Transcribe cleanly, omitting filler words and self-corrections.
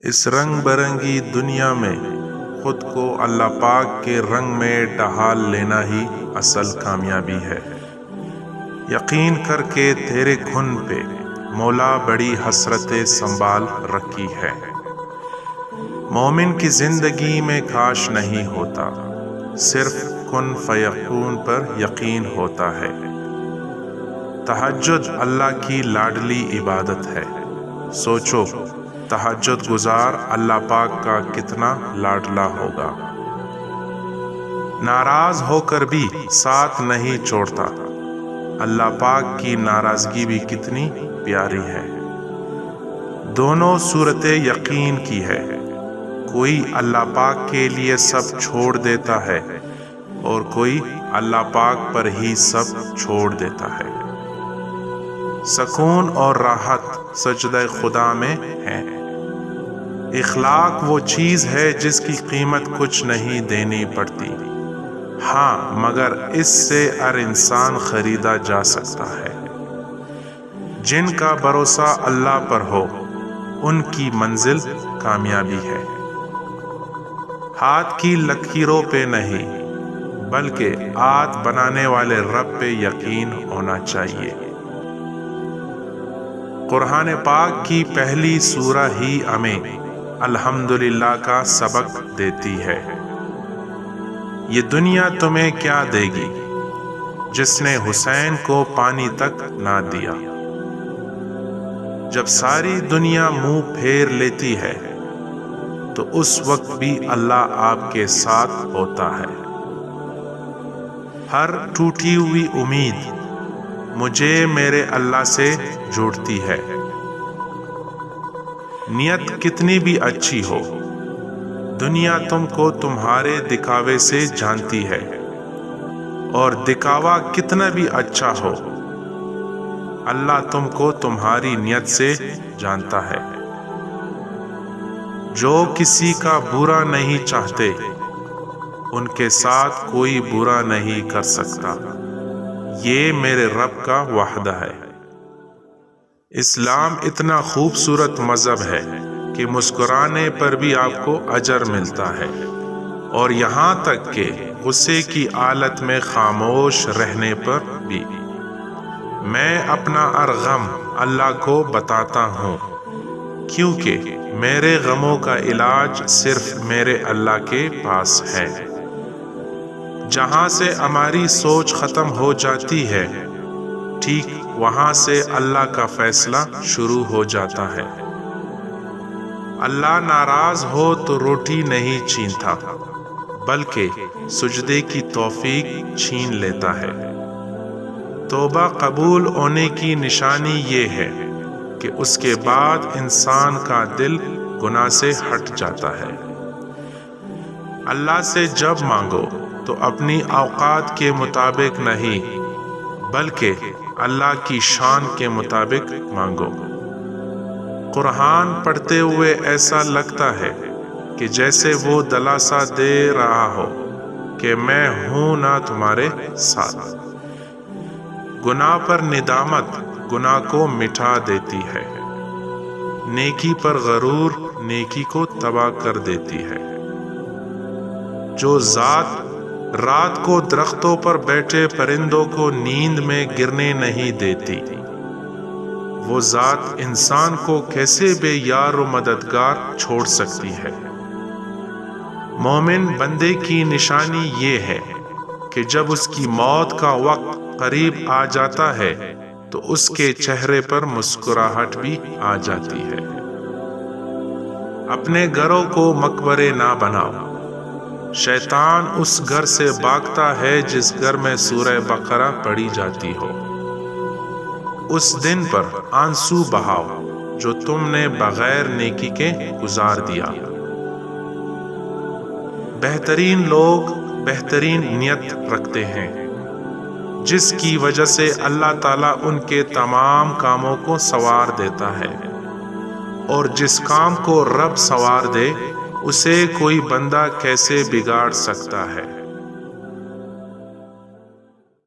اس رنگ برنگی دنیا میں خود کو اللہ پاک کے رنگ میں ڈھال لینا ہی اصل کامیابی ہے۔ یقین کر کے تیرے کھن پہ مولا بڑی حسرتیں سنبھال رکھی ہے۔ مومن کی زندگی میں کاش نہیں ہوتا، صرف کن فیکون پر یقین ہوتا ہے۔ تہجد اللہ کی لاڈلی عبادت ہے، سوچو تہجد گزار اللہ پاک کا کتنا لاڈلا ہوگا۔ ناراض ہو کر بھی ساتھ نہیں چھوڑتا، اللہ پاک کی ناراضگی بھی کتنی پیاری ہے۔ دونوں صورتیں یقین کی ہے، کوئی اللہ پاک کے لیے سب چھوڑ دیتا ہے اور کوئی اللہ پاک پر ہی سب چھوڑ دیتا ہے۔ سکون اور راحت سجدہ خدا میں ہے۔ اخلاق وہ چیز ہے جس کی قیمت کچھ نہیں دینی پڑتی، ہاں مگر اس سے ہر انسان خریدا جا سکتا ہے۔ جن کا بھروسہ اللہ پر ہو ان کی منزل کامیابی ہے۔ ہاتھ کی لکیروں پہ نہیں بلکہ ہاتھ بنانے والے رب پہ یقین ہونا چاہیے۔ قرآن پاک کی پہلی سورہ ہی ہمیں الحمدللہ کا سبق دیتی ہے۔ یہ دنیا تمہیں کیا دے گی جس نے حسین کو پانی تک نہ دیا۔ جب ساری دنیا منہ پھیر لیتی ہے تو اس وقت بھی اللہ آپ کے ساتھ ہوتا ہے۔ ہر ٹوٹی ہوئی امید مجھے میرے اللہ سے جوڑتی ہے۔ نیت کتنی بھی اچھی ہو، دنیا تم کو تمہارے دکھاوے سے جانتی ہے، اور دکھاوا کتنا بھی اچھا ہو اللہ تم کو تمہاری نیت سے جانتا ہے۔ جو کسی کا برا نہیں چاہتے ان کے ساتھ کوئی برا نہیں کر سکتا، یہ میرے رب کا وعدہ ہے۔ اسلام اتنا خوبصورت مذہب ہے کہ مسکرانے پر بھی آپ کو اجر ملتا ہے، اور یہاں تک کہ غصے کی حالت میں خاموش رہنے پر بھی۔ میں اپنا ہر غم اللہ کو بتاتا ہوں، کیونکہ میرے غموں کا علاج صرف میرے اللہ کے پاس ہے۔ جہاں سے ہماری سوچ ختم ہو جاتی ہے، ٹھیک وہاں سے اللہ کا فیصلہ شروع ہو جاتا ہے۔ اللہ ناراض ہو تو روٹی نہیں چھینتا بلکہ سجدے کی توفیق چھین لیتا ہے۔ توبہ قبول ہونے کی نشانی یہ ہے کہ اس کے بعد انسان کا دل گناہ سے ہٹ جاتا ہے۔ اللہ سے جب مانگو تو اپنی اوقات کے مطابق نہیں بلکہ اللہ کی شان کے مطابق مانگو۔ قرآن پڑھتے ہوئے ایسا لگتا ہے کہ جیسے وہ دلاسا دے رہا ہو کہ میں ہوں نا تمہارے ساتھ۔ گناہ پر ندامت گناہ کو مٹا دیتی ہے، نیکی پر غرور نیکی کو تباہ کر دیتی ہے۔ جو ذات رات کو درختوں پر بیٹھے پرندوں کو نیند میں گرنے نہیں دیتی، وہ ذات انسان کو کیسے بے یار و مددگار چھوڑ سکتی ہے۔ مومن بندے کی نشانی یہ ہے کہ جب اس کی موت کا وقت قریب آ جاتا ہے تو اس کے چہرے پر مسکراہٹ بھی آ جاتی ہے۔ اپنے گھروں کو مقبرے نہ بناؤ، شیطان اس گھر سے بھاگتا ہے جس گھر میں سورہ بقرہ پڑھی جاتی ہو۔ اس دن پر آنسو بہاؤ جو تم نے بغیر نیکی کے گزار دیا۔ بہترین لوگ بہترین نیت رکھتے ہیں، جس کی وجہ سے اللہ تعالیٰ ان کے تمام کاموں کو سنوار دیتا ہے، اور جس کام کو رب سنوار دے اسے کوئی بندہ کیسے بگاڑ سکتا ہے۔